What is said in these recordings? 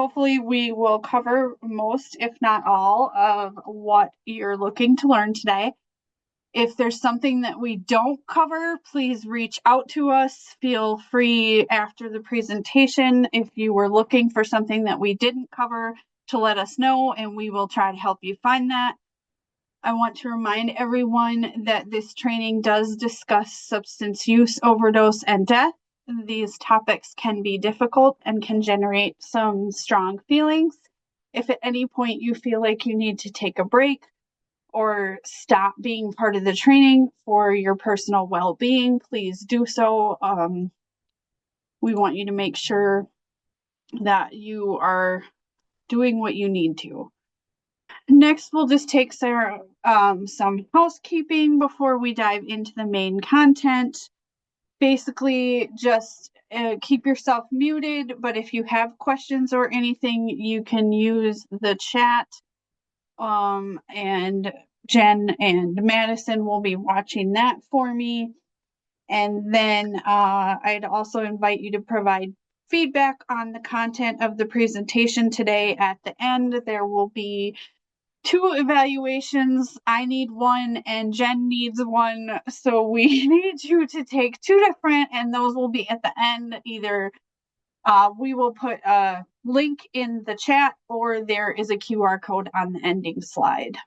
Hopefully we will cover most, if not all, of what you're looking to learn today. If there's something that we don't cover, please reach out to us. Feel free after the presentation, if you were looking for something that we didn't cover, to let us know, and we will try to help you find that. I want to remind everyone that this training does discuss substance use, overdose, and death. These topics can be difficult and can generate some strong feelings. If at any point you feel like you need to take a break or stop being part of the training for your personal well-being, please do so. We want you to make sure that you are doing what you need to. Next, we'll just take some housekeeping before we dive into the main content. Basically, just keep yourself muted, but if you have questions or anything, you can use the chat. And Jen and Madison will be watching that for me. And then I'd also invite you to provide feedback on the content of the presentation today. At the end, there will be 2 evaluations. I need one and Jen needs one. So we need you to take 2 different, and those will be at the end. Either we will put a link in the chat or there is a QR code on the ending slide.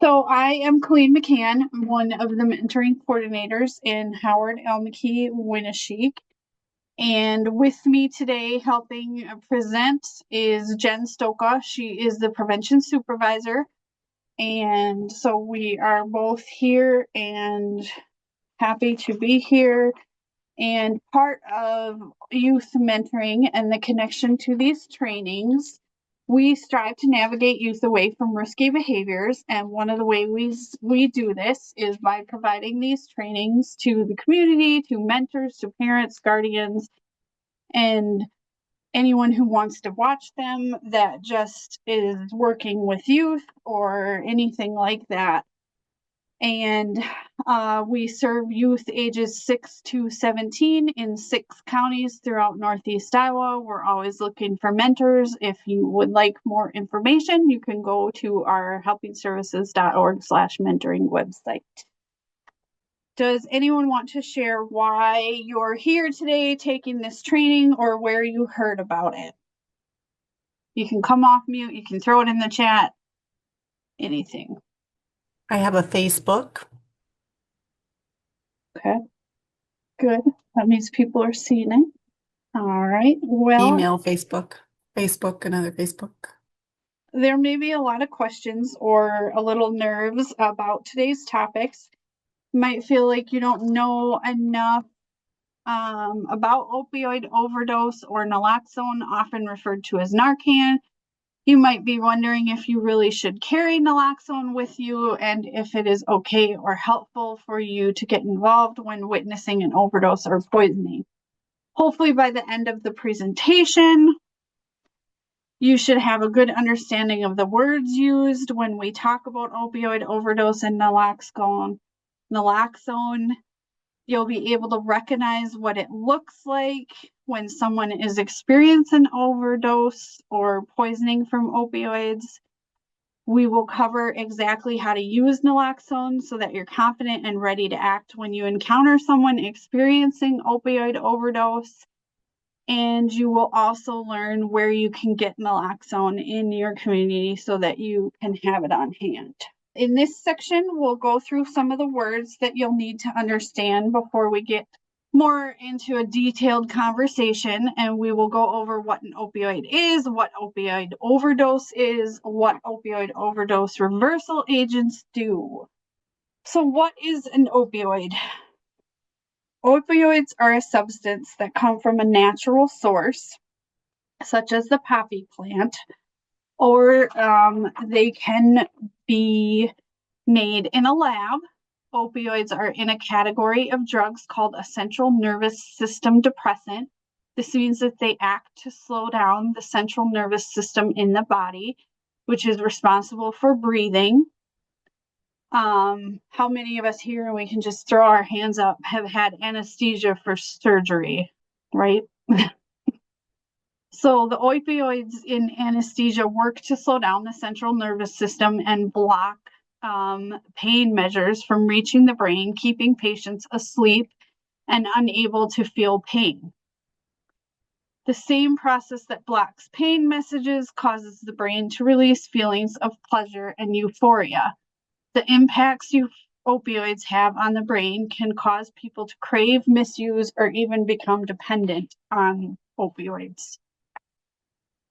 So I am Colleen McCann, one of the mentoring coordinators in Howard, Elmkey, Winneshiek. And with me today helping present is Jen Stoka. She is the prevention supervisor. And so we are both here and happy to be here. And part of youth mentoring and the connection to these trainings, we strive to navigate youth away from risky behaviors. And one of the ways we do this is by providing these trainings to the community, to mentors, to parents, guardians, and anyone who wants to watch them that just is working with youth or anything like that. And we serve youth ages 6 to 17 in 6 counties throughout Northeast Iowa. We're always looking for mentors. If you would like more information, you can go to our helpingservices.org/mentoring website. Does anyone want to share why you're here today taking this training or where you heard about it? You can come off mute, you can throw it in the chat, anything. I have a Facebook. Okay, good. That means people are seeing it. All right, well. Email, Facebook, another Facebook. There may be a lot of questions or a little nerves about today's topics. You might feel like you don't know enough about opioid overdose or naloxone, often referred to as Narcan. You might be wondering if you really should carry naloxone with you and if it is okay or helpful for you to get involved when witnessing an overdose or poisoning. Hopefully by the end of the presentation, you should have a good understanding of the words used when we talk about opioid overdose and naloxone. You'll be able to recognize what it looks like when someone is experiencing overdose or poisoning from opioids. We will cover exactly how to use naloxone so that you're confident and ready to act when you encounter someone experiencing opioid overdose. And you will also learn where you can get naloxone in your community so that you can have it on hand. In this section, we'll go through some of the words that you'll need to understand before we get more into a detailed conversation, and we will go over what an opioid is, what opioid overdose is, what opioid overdose reversal agents do. So what is an opioid? Opioids are a substance that come from a natural source, such as the poppy plant, or they can be made in a lab. Opioids are in a category of drugs called a central nervous system depressant. This means that they act to slow down the central nervous system in the body, which is responsible for breathing. How many of us here, and we can just throw our hands up, have had anesthesia for surgery, right? So the opioids in anesthesia work to slow down the central nervous system and block pain measures from reaching the brain, keeping patients asleep and unable to feel pain. The same process that blocks pain messages causes the brain to release feelings of pleasure and euphoria. The impacts opioids have on the brain can cause people to crave, misuse, or even become dependent on opioids.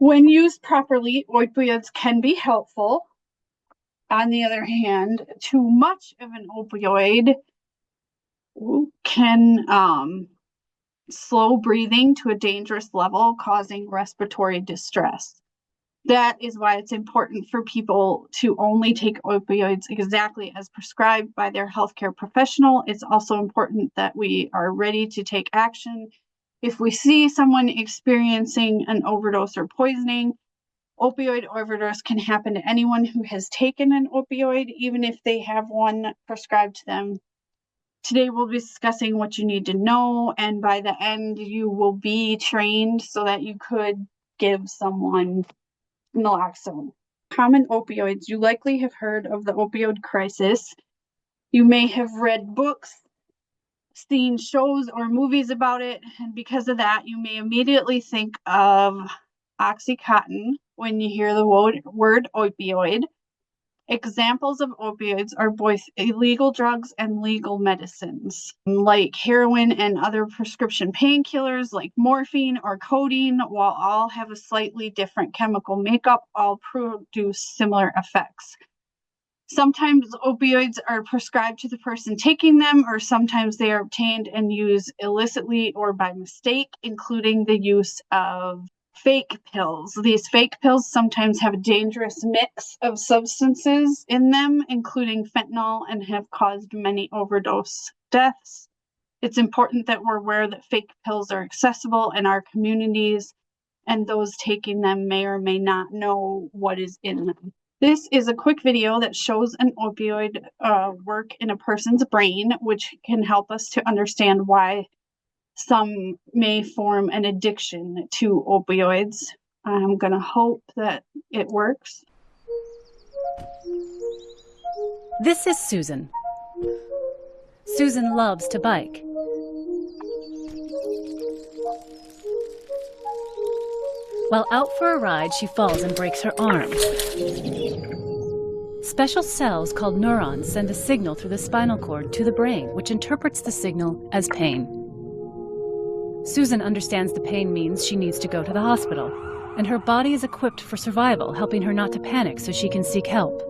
When used properly, opioids can be helpful. On the other hand, too much of an opioid can slow breathing to a dangerous level, causing respiratory distress. That is why it's important for people to only take opioids exactly as prescribed by their healthcare professional. It's also important that we are ready to take action if we see someone experiencing an overdose or poisoning. Opioid overdose can happen to anyone who has taken an opioid, even if they have one prescribed to them. Today we'll be discussing what you need to know, and by the end you will be trained so that you could give someone Naloxone. Common opioids. You likely have heard of the opioid crisis. You may have read books, seen shows or movies about it, and because of that, you may immediately think of Oxycontin when you hear the word opioid. Examples of opioids are both illegal drugs and legal medicines, like heroin and other prescription painkillers like morphine or codeine. While all have a slightly different chemical makeup, all produce similar effects. Sometimes opioids are prescribed to the person taking them, or sometimes they are obtained and used illicitly or by mistake, including the use of fake pills. These fake pills sometimes have a dangerous mix of substances in them, including fentanyl, and have caused many overdose deaths. It's important that we're aware that fake pills are accessible in our communities, and those taking them may or may not know what is in them. This is a quick video that shows an opioid work in a person's brain, which can help us to understand why some may form an addiction to opioids. I'm going to hope that it works. This is Susan. Susan loves to bike. While out for a ride, she falls and breaks her arm. Special cells called neurons send a signal through the spinal cord to the brain, which interprets the signal as pain. Susan understands the pain means she needs to go to the hospital, and her body is equipped for survival, helping her not to panic so she can seek help.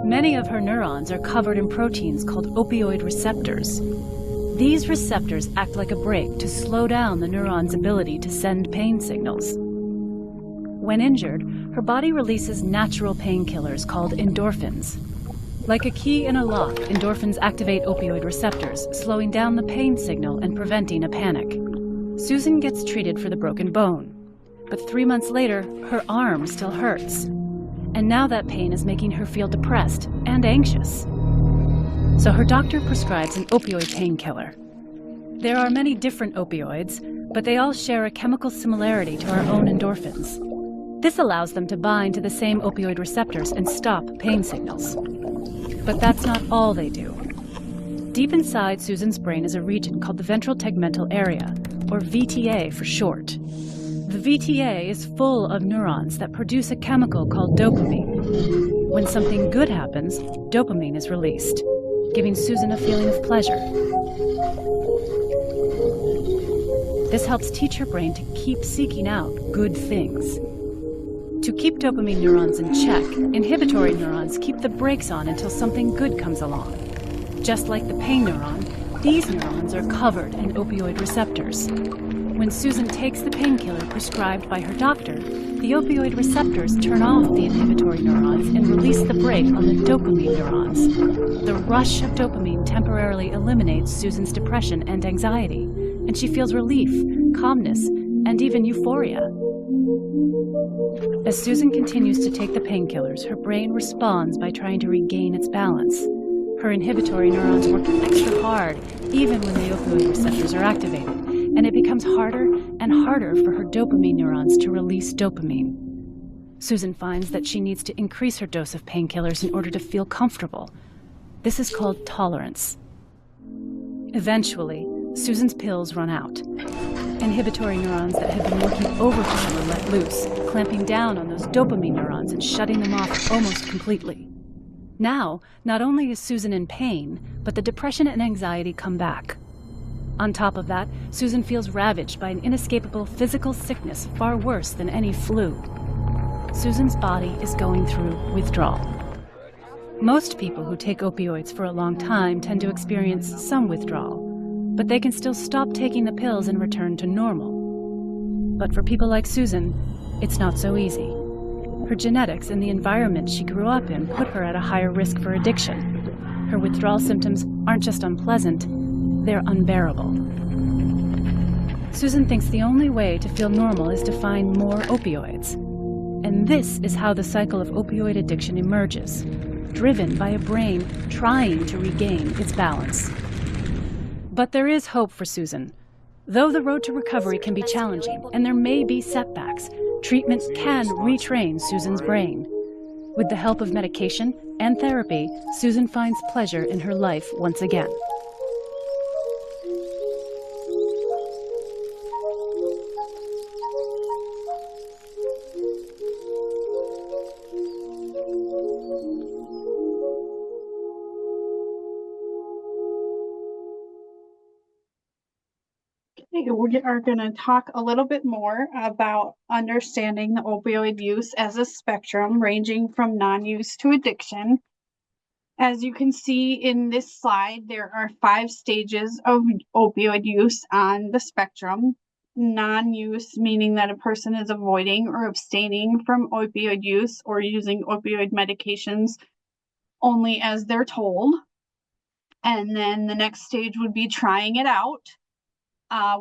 Many of her neurons are covered in proteins called opioid receptors. These receptors act like a brake to slow down the neuron's ability to send pain signals. When injured, her body releases natural painkillers called endorphins. Like a key in a lock, endorphins activate opioid receptors, slowing down the pain signal and preventing a panic. Susan gets treated for the broken bone, but 3 months later, her arm still hurts. And now that pain is making her feel depressed and anxious. So her doctor prescribes an opioid painkiller. There are many different opioids, but they all share a chemical similarity to our own endorphins. This allows them to bind to the same opioid receptors and stop pain signals. But that's not all they do. Deep inside Susan's brain is a region called the ventral tegmental area, or VTA for short. The VTA is full of neurons that produce a chemical called dopamine. When something good happens, dopamine is released, giving Susan a feeling of pleasure. This helps teach her brain to keep seeking out good things. To keep dopamine neurons in check, inhibitory neurons keep the brakes on until something good comes along. Just like the pain neuron, these neurons are covered in opioid receptors. When Susan takes the painkiller prescribed by her doctor, the opioid receptors turn off the inhibitory neurons and release the brake on the dopamine neurons. The rush of dopamine temporarily eliminates Susan's depression and anxiety, and she feels relief, calmness, and even euphoria. As Susan continues to take the painkillers, her brain responds by trying to regain its balance. Her inhibitory neurons work extra hard, even when the opioid receptors are activated, and it becomes harder and harder for her dopamine neurons to release dopamine. Susan finds that she needs to increase her dose of painkillers in order to feel comfortable. This is called tolerance. Eventually, Susan's pills run out. Inhibitory neurons that had been working overtime are let loose, clamping down on those dopamine neurons and shutting them off almost completely. Now, not only is Susan in pain, but the depression and anxiety come back. On top of that, Susan feels ravaged by an inescapable physical sickness far worse than any flu. Susan's body is going through withdrawal. Most people who take opioids for a long time tend to experience some withdrawal, but they can still stop taking the pills and return to normal. But for people like Susan, it's not so easy. Her genetics and the environment she grew up in put her at a higher risk for addiction. Her withdrawal symptoms aren't just unpleasant, they're unbearable. Susan thinks the only way to feel normal is to find more opioids. And this is how the cycle of opioid addiction emerges, driven by a brain trying to regain its balance. But there is hope for Susan. Though the road to recovery can be challenging and there may be setbacks, treatment can retrain Susan's brain. With the help of medication and therapy, Susan finds pleasure in her life once again. We are going to talk a little bit more about understanding the opioid use as a spectrum ranging from non-use to addiction. As you can see in this slide, there are 5 stages of opioid use on the spectrum. Non-use meaning that a person is avoiding or abstaining from opioid use or using opioid medications only as they're told. And then the next stage would be trying it out.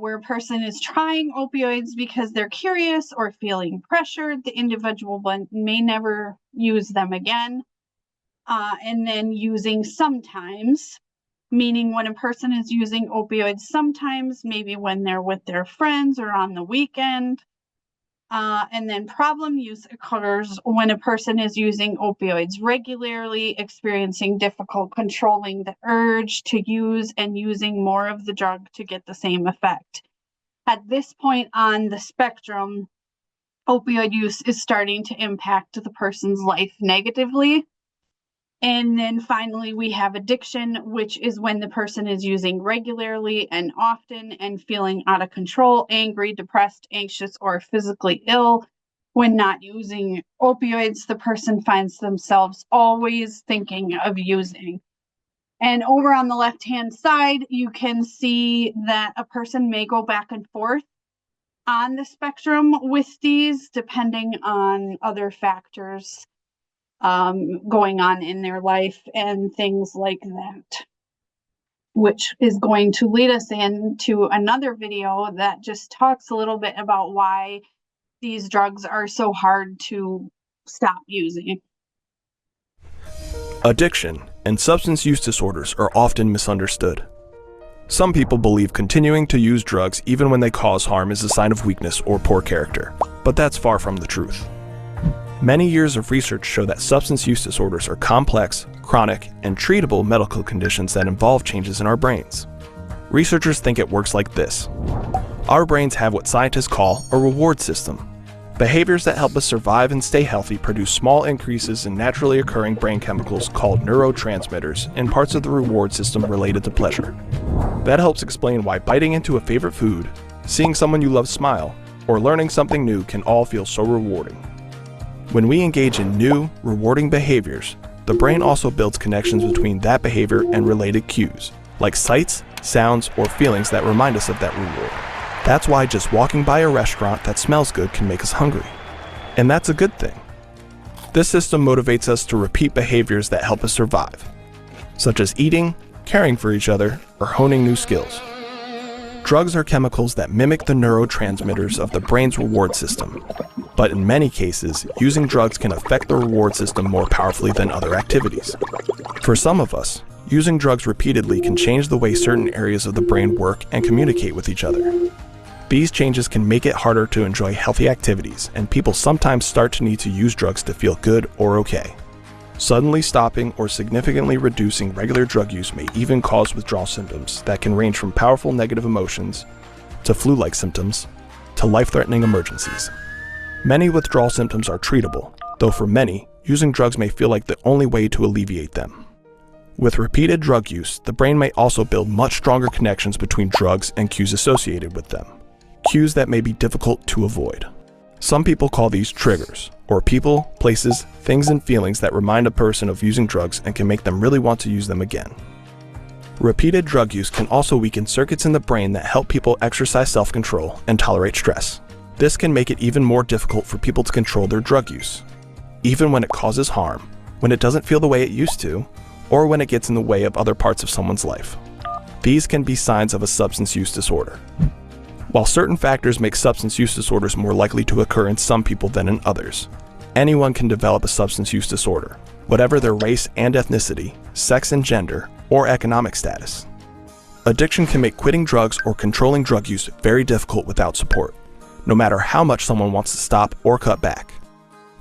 Where a person is trying opioids because they're curious or feeling pressured, the individual may never use them again. And then using sometimes, meaning when a person is using opioids sometimes, maybe when they're with their friends or on the weekend. And then problem use occurs when a person is using opioids regularly, experiencing difficult controlling the urge to use and using more of the drug to get the same effect. At this point on the spectrum, opioid use is starting to impact the person's life negatively. And then finally, we have addiction, which is when the person is using regularly and often and feeling out of control, angry, depressed, anxious, or physically ill. When not using opioids, the person finds themselves always thinking of using. And over on the left-hand side, you can see that a person may go back and forth on the spectrum with these, depending on other factors going on in their life and things like that, which is going to lead us into another video that just talks a little bit about why these drugs are so hard to stop using. Addiction and substance use disorders are often misunderstood. Some people believe continuing to use drugs even when they cause harm is a sign of weakness or poor character, but that's far from the truth. Many years of research show that substance use disorders are complex, chronic, and treatable medical conditions that involve changes in our brains. Researchers think it works like this. Our brains have what scientists call a reward system. Behaviors that help us survive and stay healthy produce small increases in naturally occurring brain chemicals called neurotransmitters in parts of the reward system related to pleasure. That helps explain why biting into a favorite food, seeing someone you love smile, or learning something new can all feel so rewarding. When we engage in new, rewarding behaviors, the brain also builds connections between that behavior and related cues, like sights, sounds, or feelings that remind us of that reward. That's why just walking by a restaurant that smells good can make us hungry. And that's a good thing. This system motivates us to repeat behaviors that help us survive, such as eating, caring for each other, or honing new skills. Drugs are chemicals that mimic the neurotransmitters of the brain's reward system. But in many cases, using drugs can affect the reward system more powerfully than other activities. For some of us, Using drugs repeatedly can change the way certain areas of the brain work and communicate with each other. These changes can make it harder to enjoy healthy activities, and people sometimes start to need to use drugs to feel good or okay. Suddenly stopping or significantly reducing regular drug use may even cause withdrawal symptoms that can range from powerful negative emotions to flu-like symptoms to life-threatening emergencies. Many withdrawal symptoms are treatable, though for many, using drugs may feel like the only way to alleviate them. With repeated drug use, the brain may also build much stronger connections between drugs and cues associated with them, cues that may be difficult to avoid. Some people call these triggers, or people, places, things, and feelings that remind a person of using drugs and can make them really want to use them again. Repeated drug use can also weaken circuits in the brain that help people exercise self-control and tolerate stress. This can make it even more difficult for people to control their drug use, even when it causes harm, when it doesn't feel the way it used to, or when it gets in the way of other parts of someone's life. These can be signs of a substance use disorder. While certain factors make substance use disorders more likely to occur in some people than in others, anyone can develop a substance use disorder, whatever their race and ethnicity, sex and gender, or economic status. Addiction can make quitting drugs or controlling drug use very difficult without support, no matter how much someone wants to stop or cut back.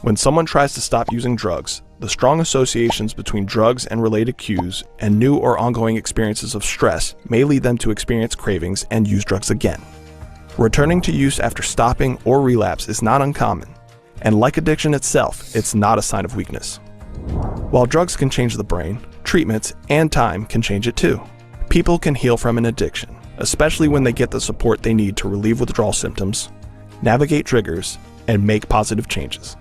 When someone tries to stop using drugs, the strong associations between drugs and related cues and new or ongoing experiences of stress may lead them to experience cravings and use drugs again. Returning to use after stopping or relapse is not uncommon, and like addiction itself, it's not a sign of weakness. While drugs can change the brain, treatments and time can change it too. People can heal from an addiction, especially when they get the support they need to relieve withdrawal symptoms, navigate triggers, and make positive changes.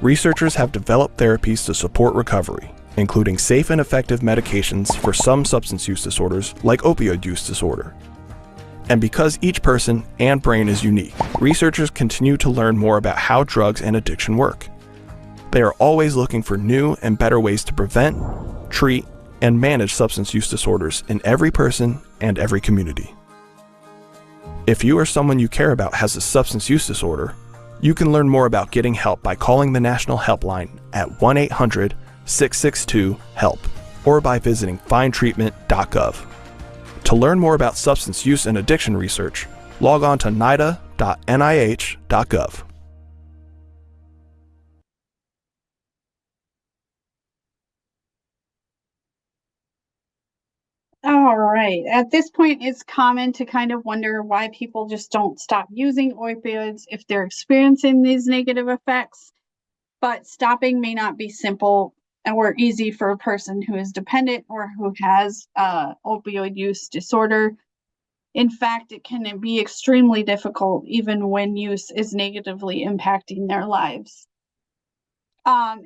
Researchers have developed therapies to support recovery, including safe and effective medications for some substance use disorders like opioid use disorder. And because each person and brain is unique, researchers continue to learn more about how drugs and addiction work. They are always looking for new and better ways to prevent, treat, and manage substance use disorders in every person and every community. If you or someone you care about has a substance use disorder, you can learn more about getting help by calling the National Helpline at 1-800-662-HELP or by visiting findtreatment.gov. To learn more about substance use and addiction research, log on to nida.nih.gov. All right. At this point, it's common to kind of wonder why people just don't stop using opioids if they're experiencing these negative effects. But stopping may not be simple or easy for a person who is dependent or who has opioid use disorder. In fact, it can be extremely difficult even when use is negatively impacting their lives.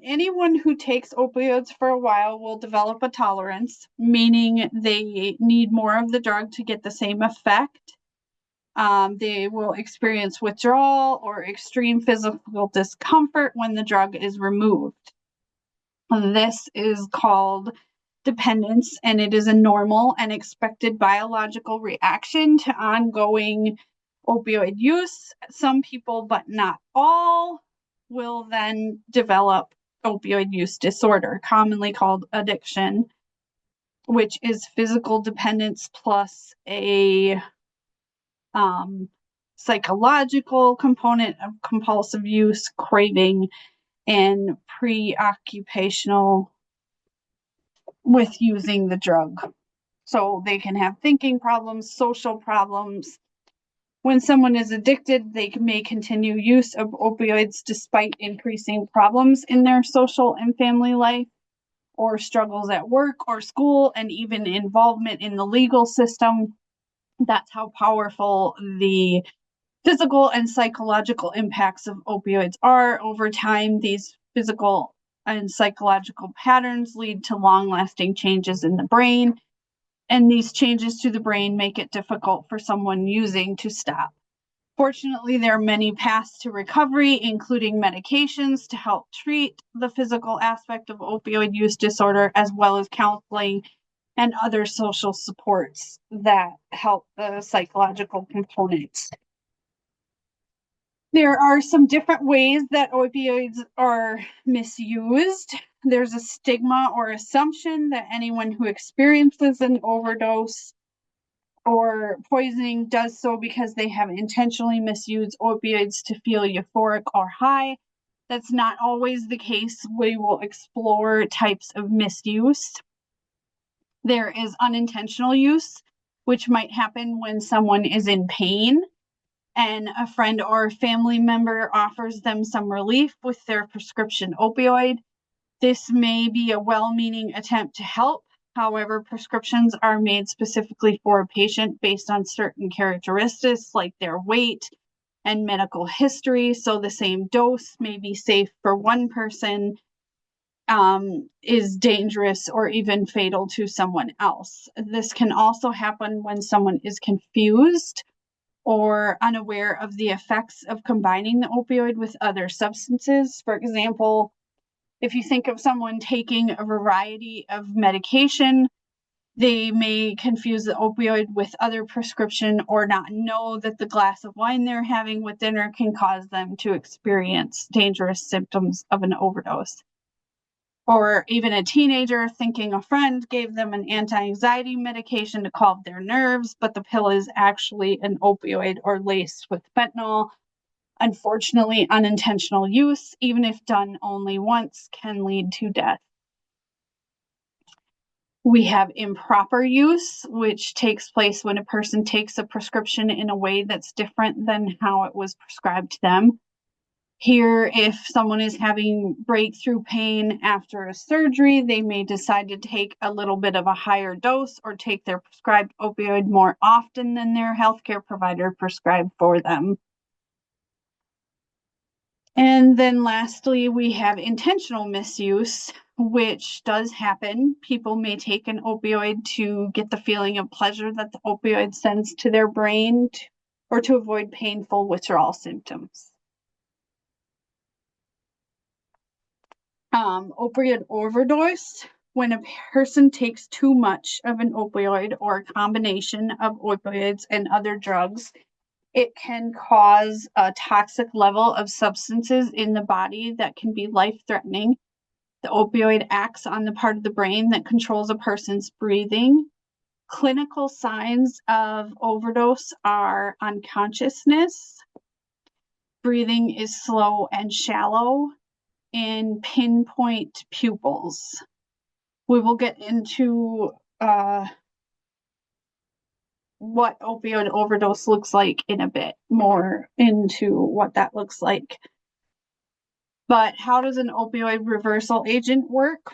Anyone who takes opioids for a while will develop a tolerance, meaning they need more of the drug to get the same effect. They will experience withdrawal or extreme physical discomfort when the drug is removed. This is called dependence, and it is a normal and expected biological reaction to ongoing opioid use. Some people, but not all, will then develop opioid use disorder, commonly called addiction, which is physical dependence plus a psychological component of compulsive use, craving, and preoccupational with using the drug. So they can have thinking problems, social problems. When someone is addicted, they may continue use of opioids despite increasing problems in their social and family life, or struggles at work or school, and even involvement in the legal system. That's how powerful the physical and psychological impacts of opioids are. Over time, these physical and psychological patterns lead to long-lasting changes in the brain, and these changes to the brain make it difficult for someone using to stop. Fortunately, there are many paths to recovery, including medications to help treat the physical aspect of opioid use disorder, as well as counseling and other social supports that help the psychological components. There are some different ways that opioids are misused. there's a stigma or assumption that anyone who experiences an overdose or poisoning does so because they have intentionally misused opioids to feel euphoric or high. That's not always the case. We will explore types of misuse. There is unintentional use, which might happen when someone is in pain and a friend or family member offers them some relief with their prescription opioid. This may be a well-meaning attempt to help. However, prescriptions are made specifically for a patient based on certain characteristics like their weight and medical history. So the same dose may be safe for one person, is dangerous or even fatal to someone else. This can also happen when someone is confused or unaware of the effects of combining the opioid with other substances. For example, if you think of someone taking a variety of medication, they may confuse the opioid with other prescription or not know that the glass of wine they're having with dinner can cause them to experience dangerous symptoms of an overdose. Or even a teenager thinking a friend gave them an anti-anxiety medication to calm their nerves, but the pill is actually an opioid or laced with fentanyl. Unfortunately, unintentional use, even if done only once, can lead to death. We have improper use, which takes place when a person takes a prescription in a way that's different than how it was prescribed to them. Here, if someone is having breakthrough pain after a surgery, they may decide to take a little bit of a higher dose or take their prescribed opioid more often than their healthcare provider prescribed for them. And then lastly, we have intentional misuse, which does happen. People may take an opioid to get the feeling of pleasure that the opioid sends to their brain or to avoid painful withdrawal symptoms. Opioid overdose, when a person takes too much of an opioid or a combination of opioids and other drugs, it can cause a toxic level of substances in the body that can be life-threatening. The opioid acts on the part of the brain that controls a person's breathing. Clinical signs of overdose are unconsciousness, breathing is slow and shallow, and pinpoint pupils. We will get into what opioid overdose looks like in a bit, more into what that looks like. But how does an opioid reversal agent work?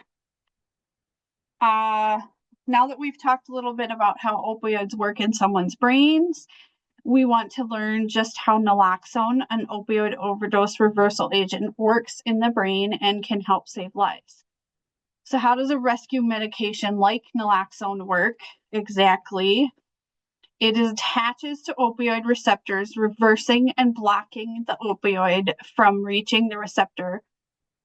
Now that we've talked a little bit about how opioids work in someone's brains, we want to learn just how naloxone, an opioid overdose reversal agent, works in the brain and can help save lives. So how does a rescue medication like naloxone work exactly? It attaches to opioid receptors, reversing and blocking the opioid from reaching the receptor.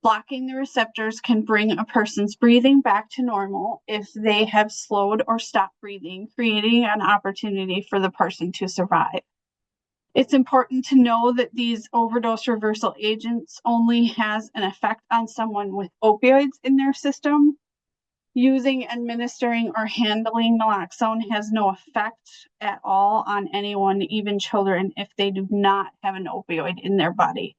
Blocking the receptors can bring a person's breathing back to normal if they have slowed or stopped breathing, creating an opportunity for the person to survive. It's important to know that these overdose reversal agents only has an effect on someone with opioids in their system. Using, administering, or handling naloxone has no effect at all on anyone, even children, if they do not have an opioid in their body.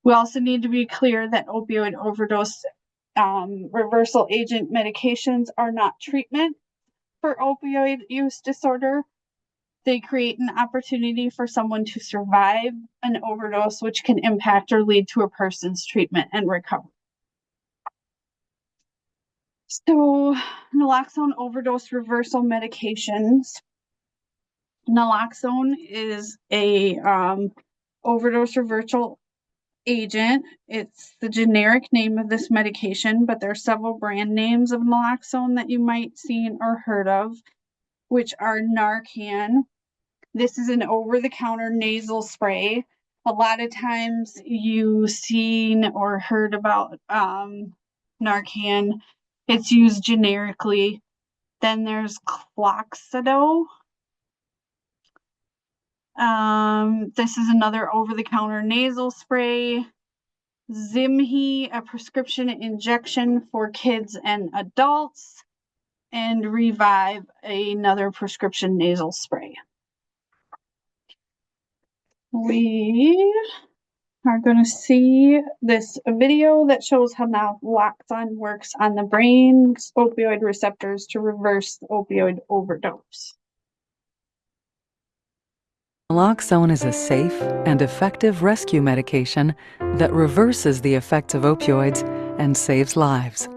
We also need to be clear that opioid overdose reversal agent medications are not treatment for opioid use disorder. They create an opportunity for someone to survive an overdose, which can impact or lead to a person's treatment and recovery. So, naloxone overdose reversal medications. Naloxone is a overdose reversal agent. It's the generic name of this medication, but there are several brand names of naloxone that you might seen or heard of, which are Narcan. This is an over-the-counter nasal spray. A lot of times you've seen or heard about Narcan. It's used generically. Then there's Cloxidol. This is another over-the-counter nasal spray. Zimhi, a prescription injection for kids and adults, and Revive, another prescription nasal spray. We are going to see this video that shows how naloxone works on the brain's opioid receptors to reverse the opioid overdose. Naloxone is a safe and effective rescue medication that reverses the effects of opioids and saves lives.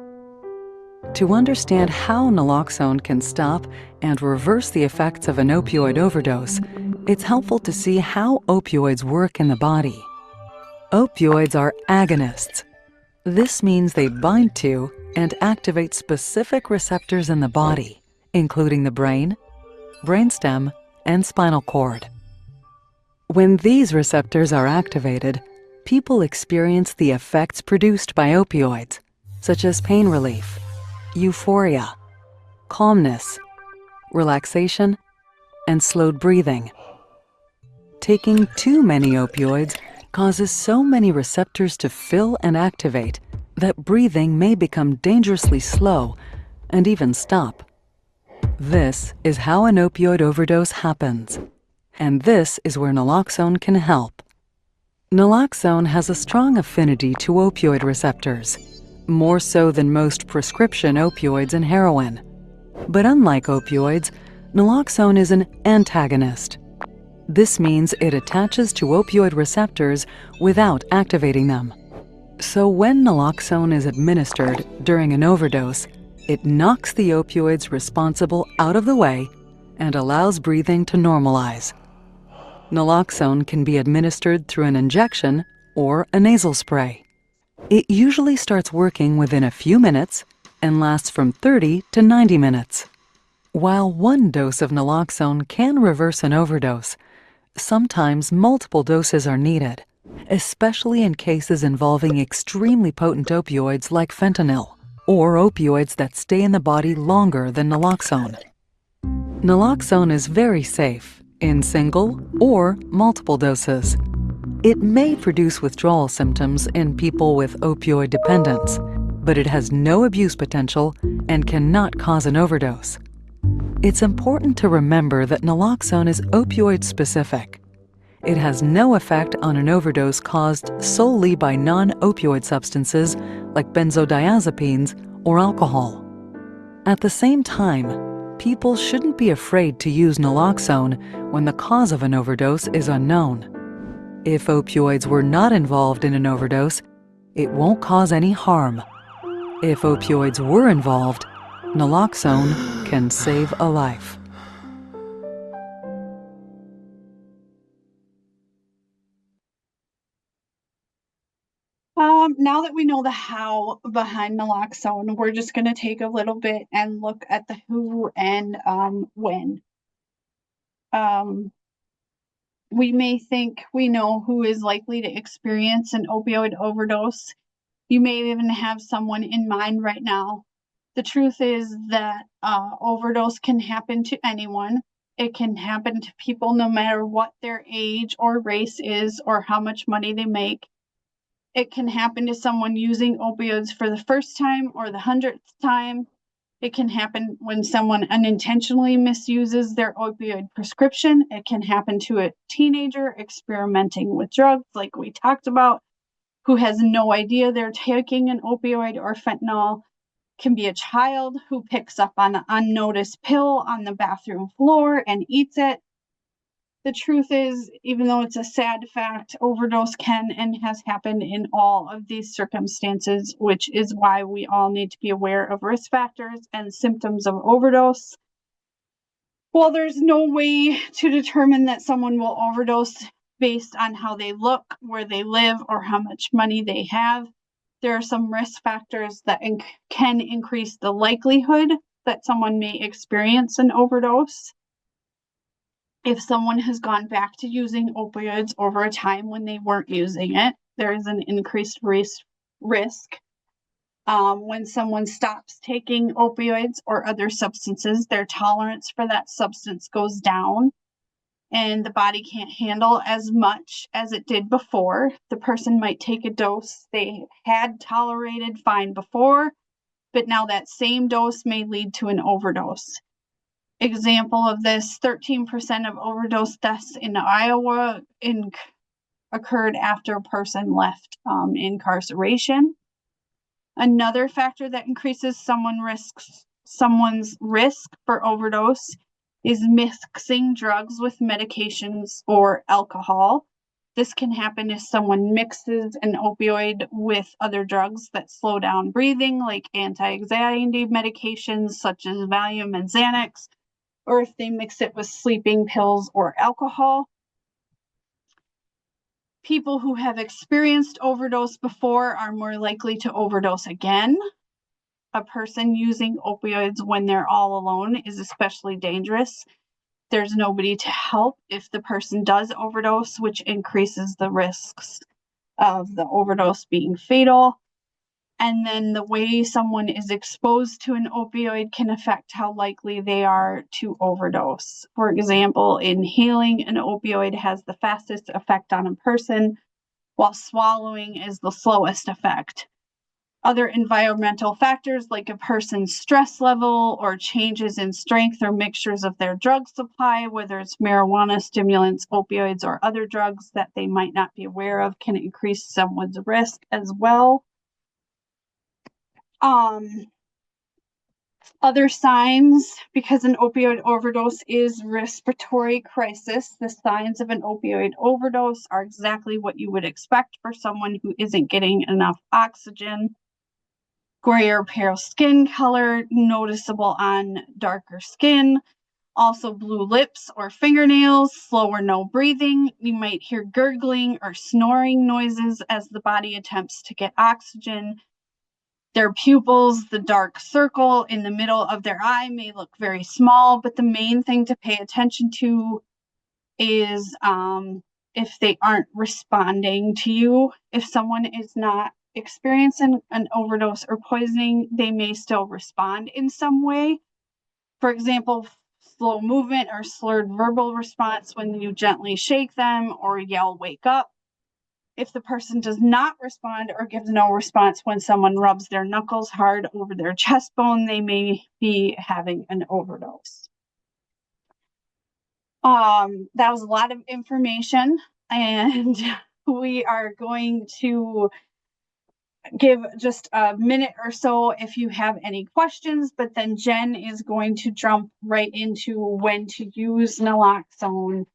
To understand how naloxone can stop and reverse the effects of an opioid overdose, it's helpful to see how opioids work in the body. Opioids are agonists. This means they bind to and activate specific receptors in the body, including the brain, brainstem, and spinal cord. When these receptors are activated, people experience the effects produced by opioids, such as pain relief, euphoria, calmness, relaxation, and slowed breathing. Taking too many opioids causes so many receptors to fill and activate that breathing may become dangerously slow and even stop. This is how an opioid overdose happens. And this is where naloxone can help. Naloxone has a strong affinity to opioid receptors, more so than most prescription opioids and heroin. But unlike opioids, naloxone is an antagonist. This means it attaches to opioid receptors without activating them. So when naloxone is administered during an overdose, it knocks the opioids responsible out of the way and allows breathing to normalize. Naloxone can be administered through an injection or a nasal spray. It usually starts working within a few minutes and lasts from 30 to 90 minutes. While one dose of naloxone can reverse an overdose, sometimes multiple doses are needed, especially in cases involving extremely potent opioids like fentanyl, or opioids that stay in the body longer than naloxone. Naloxone is very safe in single or multiple doses. It may produce withdrawal symptoms in people with opioid dependence, but it has no abuse potential and cannot cause an overdose. It's important to remember that naloxone is opioid-specific. It has no effect on an overdose caused solely by non-opioid substances like benzodiazepines or alcohol. At the same time, people shouldn't be afraid to use naloxone when the cause of an overdose is unknown. If opioids were not involved in an overdose, it won't cause any harm. If opioids were involved, naloxone can save a life. Now that we know the how behind naloxone, we're just going to take a little bit and look at the who and when. We may think we know who is likely to experience an opioid overdose. You may even have someone in mind right now. The truth is that overdose can happen to anyone. It can happen to people no matter what their age or race is or how much money they make. It can happen to someone using opioids for the first time or the 100th time. It can happen when someone unintentionally misuses their opioid prescription. It can happen to a teenager experimenting with drugs, like we talked about, who has no idea they're taking an opioid or fentanyl. It can be a child who picks up on an unnoticed pill on the bathroom floor and eats it. The truth is, even though it's a sad fact, overdose can and has happened in all of these circumstances, which is why we all need to be aware of risk factors and symptoms of overdose. While there's no way to determine that someone will overdose based on how they look, where they live, or how much money they have, there are some risk factors that can increase the likelihood that someone may experience an overdose. If someone has gone back to using opioids over a time when they weren't using it, there is an increased risk. When someone stops taking opioids or other substances, their tolerance for that substance goes down. and the body can't handle as much as it did before. The person might take a dose they had tolerated fine before, but now that same dose may lead to an overdose. Example of this, 13% of overdose deaths in Iowa occurred after a person left incarceration. Another factor that increases someone's risk for overdose is mixing drugs with medications or alcohol. This can happen if someone mixes an opioid with other drugs that slow down breathing, like anti-anxiety medications such as Valium and Xanax, or if they mix it with sleeping pills or alcohol. People who have experienced overdose before are more likely to overdose again. A person using opioids when they're all alone is especially dangerous. There's nobody to help if the person does overdose, which increases the risks of the overdose being fatal. And then the way someone is exposed to an opioid can affect how likely they are to overdose. For example, inhaling an opioid has the fastest effect on a person, while swallowing is the slowest effect. Other environmental factors like a person's stress level or changes in strength or mixtures of their drug supply, whether it's marijuana, stimulants, opioids, or other drugs that they might not be aware of, can increase someone's risk as well. Other signs, because an opioid overdose is respiratory crisis, the signs of an opioid overdose are exactly what you would expect for someone who isn't getting enough oxygen. Gray or pale skin color, noticeable on darker skin. Also blue lips or fingernails, slow or no breathing. You might hear gurgling or snoring noises as the body attempts to get oxygen. Their pupils, the dark circle in the middle of their eye, may look very small, but the main thing to pay attention to is if they aren't responding to you. If someone is not experiencing an overdose or poisoning, they may still respond in some way. For example, slow movement or slurred verbal response when you gently shake them or yell, "Wake up." If the person does not respond or gives no response when someone rubs their knuckles hard over their chest bone, they may be having an overdose. That was a lot of information, and we are going to give just a minute or so if you have any questions, but then Jen is going to jump right into when to use naloxone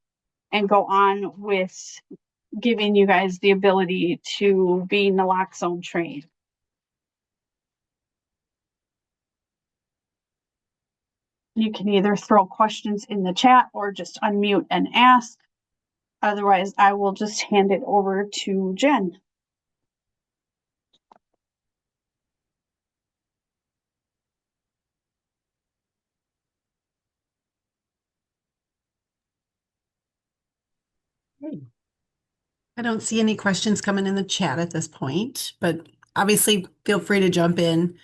and go on with giving you guys the ability to be naloxone trained. You can either throw questions in the chat or just unmute and ask. Otherwise, I will just hand it over to Jen. I don't see any questions coming in the chat at this point, but obviously feel free to jump in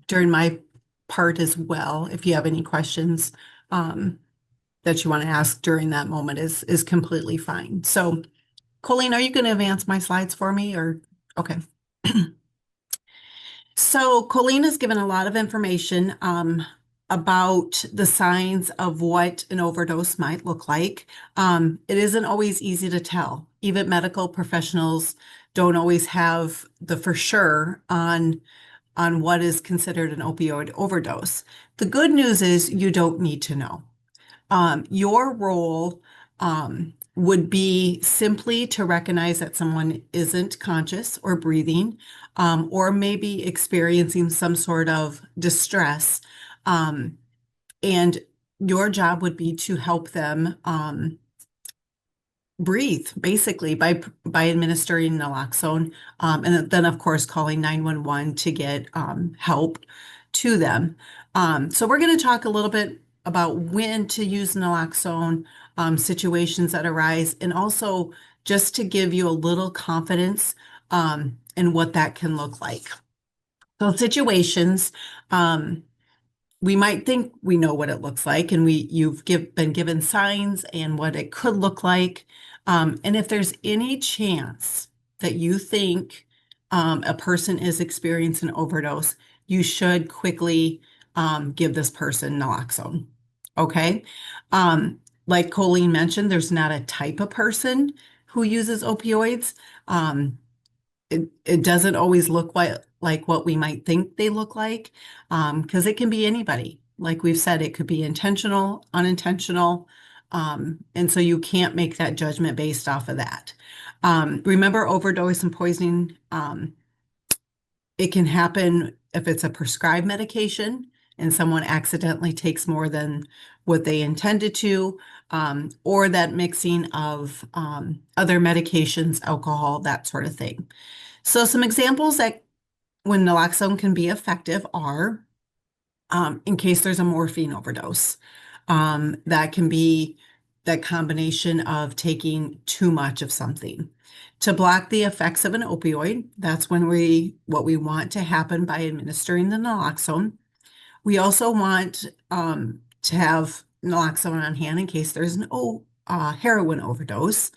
during my part as well. If you have any questions that you want to ask during that moment is completely fine. So Colleen, are you going to advance my slides for me or? Okay. So Colleen has given a lot of information about the signs of what an overdose might look like. It isn't always easy to tell. Even medical professionals don't always have the for sure on what is considered an opioid overdose. The good news is you don't need to know. Your role would be simply to recognize that someone isn't conscious or breathing, or maybe experiencing some sort of distress. And your job would be to help them breathe, basically, by administering naloxone, and then, of course, calling 911 to get help to them. So we're going to talk a little bit about when to use naloxone, situations that arise, and also just to give you a little confidence in what that can look like. So situations, we might think we know what it looks like, and you've been given signs and what it could look like. And if there's any chance that you think a person is experiencing an overdose, you should quickly give this person naloxone. Okay. Like Colleen mentioned, there's not a type of person who uses opioids. It doesn't always look like what we might think they look like, because it can be anybody. Like we've said, it could be intentional, unintentional, and so you can't make that judgment based off of that. Remember, overdose and poisoning, it can happen if it's a prescribed medication and someone accidentally takes more than what they intended to, or that mixing of other medications, alcohol, that sort of thing. So some examples that when naloxone can be effective are, in case there's a morphine overdose, that can be that combination of taking too much of something. To block the effects of an opioid, that's when what we want to happen by administering the naloxone. We also want to have naloxone on hand in case there's an heroin overdose.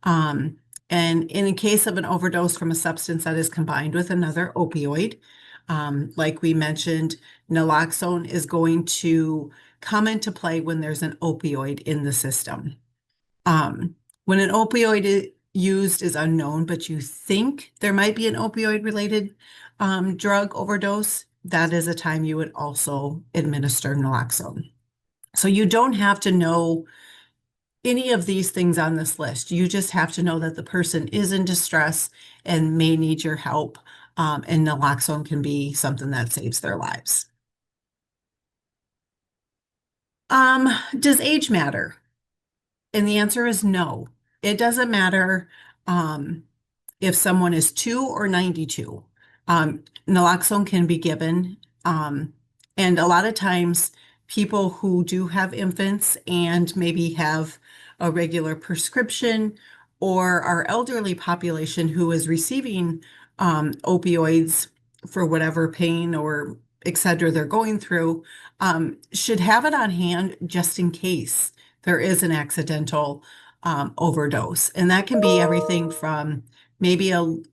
And in case of an overdose from a substance that is combined with another opioid, like we mentioned, naloxone is going to come into play when there's an opioid in the system. When an opioid used is unknown, but you think there might be an opioid-related drug overdose, that is a time you would also administer naloxone. So you don't have to know any of these things on this list. You just have to know that the person is in distress and may need your help, and naloxone can be something that saves their lives. Does age matter? And the answer is no. It doesn't matter if someone is 2 or 92. Naloxone can be given, and a lot of times people who do have infants and maybe have a regular prescription, or our elderly population who is receiving opioids for whatever pain or et cetera they're going through, should have it on hand just in case there is an accidental overdose. And that can be everything from maybe an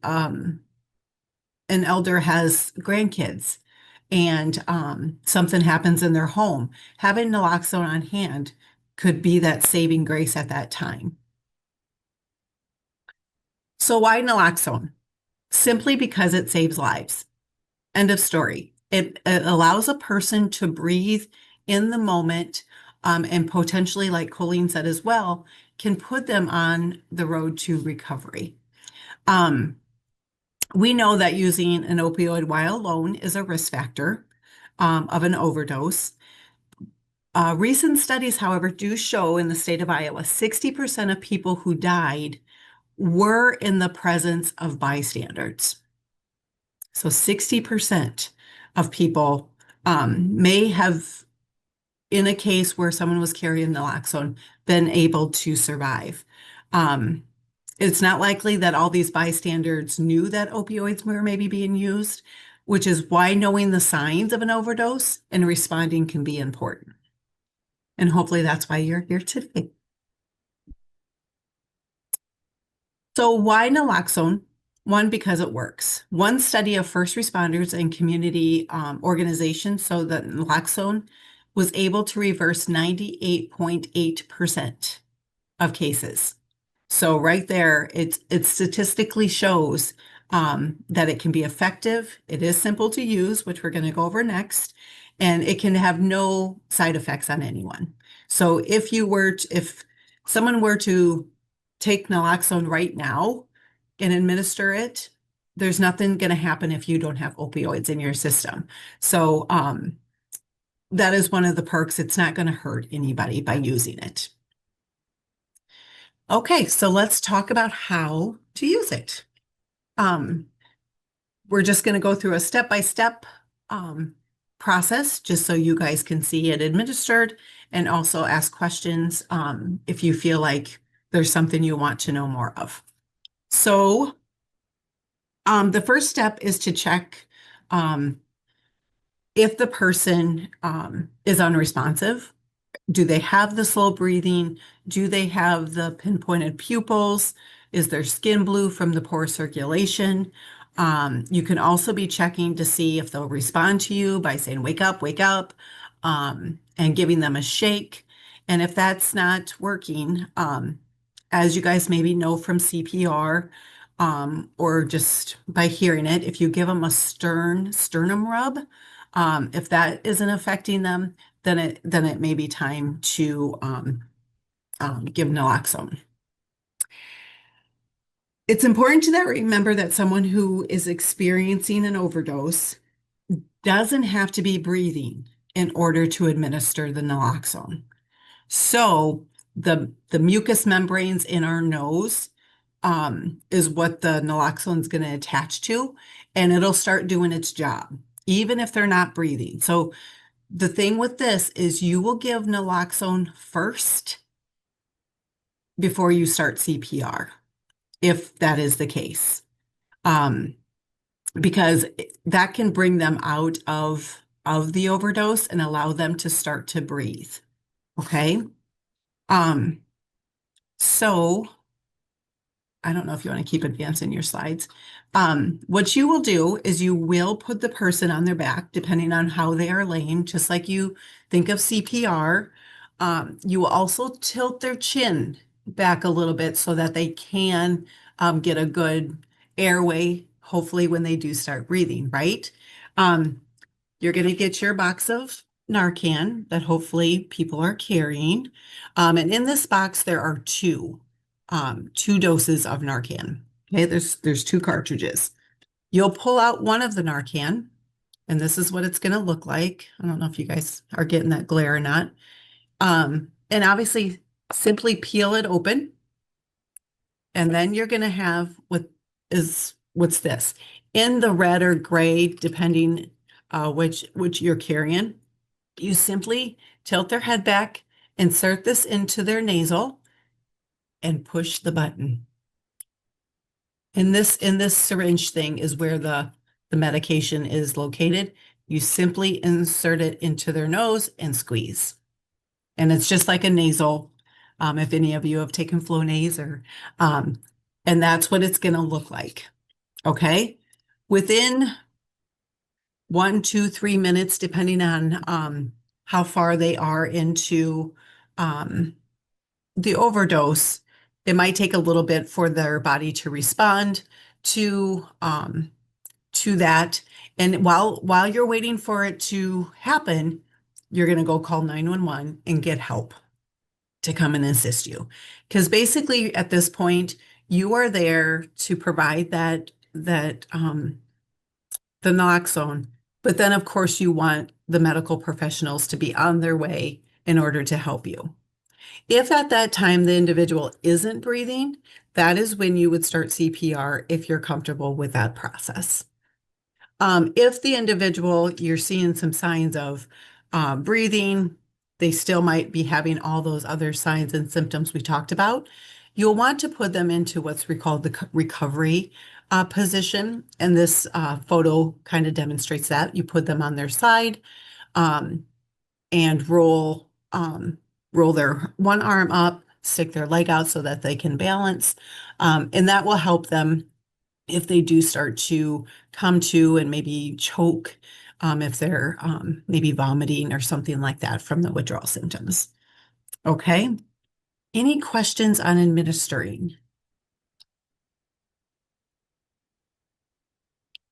elder has grandkids and something happens in their home. Having naloxone on hand could be that saving grace at that time. So why naloxone? Simply because it saves lives. End of story. It allows a person to breathe in the moment, and potentially, like Colleen said as well, can put them on the road to recovery. We know that using an opioid while alone is a risk factor of an overdose. Recent studies, however, do show in the state of Iowa, 60% of people who died were in the presence of bystanders. So 60% of people may have, in a case where someone was carrying naloxone, been able to survive. It's not likely that all these bystanders knew that opioids were maybe being used, which is why knowing the signs of an overdose and responding can be important. And hopefully that's why you're here today. So why naloxone? One, because it works. One study of first responders and community organizations showed that naloxone was able to reverse 98.8% of cases. So right there, it statistically shows that it can be effective. It is simple to use, which we're going to go over next, and it can have no side effects on anyone. So if someone were to take naloxone right now and administer it, there's nothing going to happen if you don't have opioids in your system. So that is one of the perks. It's not going to hurt anybody by using it. Okay, so let's talk about how to use it. We're just going to go through a step-by-step process just so you guys can see it administered, and also ask questions if you feel like there's something you want to know more of. So the first step is to check If the person is unresponsive, do they have the slow breathing? Do they have the pinpointed pupils? Is their skin blue from the poor circulation? You can also be checking to see if they'll respond to you by saying, wake up, and giving them a shake. And if that's not working, as you guys maybe know from CPR, or just by hearing it, if you give them a sternum rub, if that isn't affecting them, then it may be time to give naloxone. It's important to remember that someone who is experiencing an overdose doesn't have to be breathing in order to administer the naloxone. So the mucous membranes in our nose is what the naloxone is going to attach to, and it'll start doing its job, even if they're not breathing. So the thing with this is you will give naloxone first before you start CPR, if that is the case, because that can bring them out of the overdose and allow them to start to breathe. Okay. So I don't know if you want to keep advancing your slides. What you will do is you will put the person on their back, depending on how they are laying, just like you think of CPR. You will also tilt their chin back a little bit so that they can get a good airway, hopefully when they do start breathing, right? You're going to get your box of Narcan that hopefully people are carrying. And in this box, there are two doses of Narcan. Okay, there's two cartridges. You'll pull out one of the Narcan, and this is what it's going to look like. I don't know if you guys are getting that glare or not. And obviously, simply peel it open, and then you're going to have what's this in the red or gray, depending which you're carrying. You simply tilt their head back, insert this into their nasal, and push the button. In this syringe thing is where the medication is located. You simply insert it into their nose and squeeze. And it's just like a nasal, if any of you have taken Flonase and that's what it's going to look like. Okay. Within 1, 2, 3 minutes, depending on how far they are into the overdose, it might take a little bit for their body to respond to that. And while you're waiting for it to happen, you're going to go call 911 and get help to come and assist you. Because basically at this point, you are there to provide the naloxone, but then of course you want the medical professionals to be on their way in order to help you. If at that time the individual isn't breathing, that is when you would start CPR if you're comfortable with that process. If the individual, you're seeing some signs of breathing, they still might be having all those other signs and symptoms we talked about, you'll want to put them into what's called the recovery position. And this photo kind of demonstrates that. You put them on their side and roll their one arm up, stick their leg out so that they can balance. And that will help them if they do start to come to and maybe choke, if they're maybe vomiting or something like that from the withdrawal symptoms. Okay. Any questions on administering?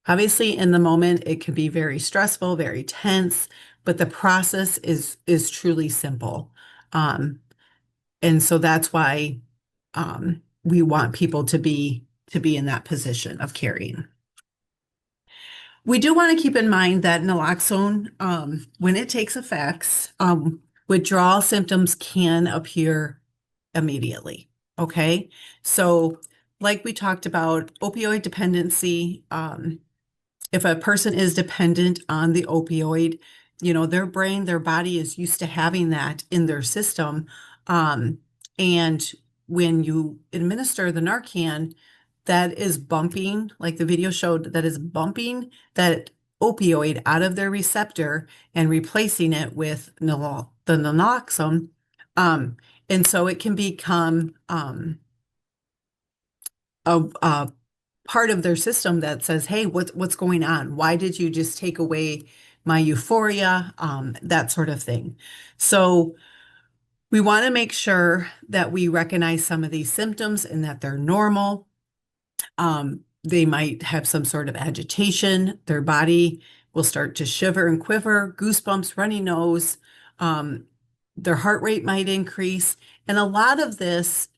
Obviously, in the moment, it can be very stressful, very tense, but the process is truly simple. And so that's why we want people to be in that position of carrying. We do want to keep in mind that naloxone, when it takes effects, withdrawal symptoms can appear immediately. Okay, so like we talked about, opioid dependency. If a person is dependent on the opioid, their brain, their body is used to having that in their system. And when you administer the Narcan, that is bumping, like the video showed, that is bumping that opioid out of their receptor and replacing it with the naloxone. And so it can become a part of their system that says, hey, what's going on? Why did you just take away my euphoria? That sort of thing. So we want to make sure that we recognize some of these symptoms and that they're normal. They might have some sort of agitation. Their body will start to shiver and quiver, goosebumps, runny nose. Their heart rate might increase. And a lot of this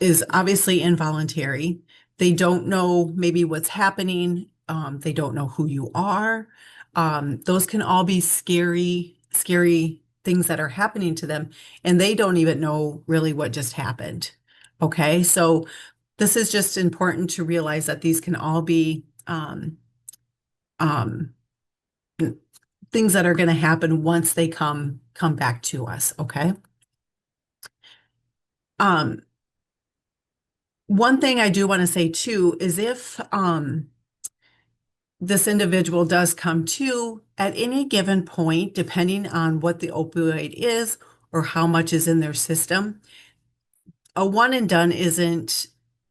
is obviously involuntary. They don't know maybe what's happening. They don't know who you are. Those can all be scary things that are happening to them, and they don't even know really what just happened. Okay, so this is just important to realize that these can all be things that are going to happen once they come back to us. Okay. One thing I do want to say too is if this individual does come to at any given point, depending on what the opioid is or how much is in their system, a one and done isn't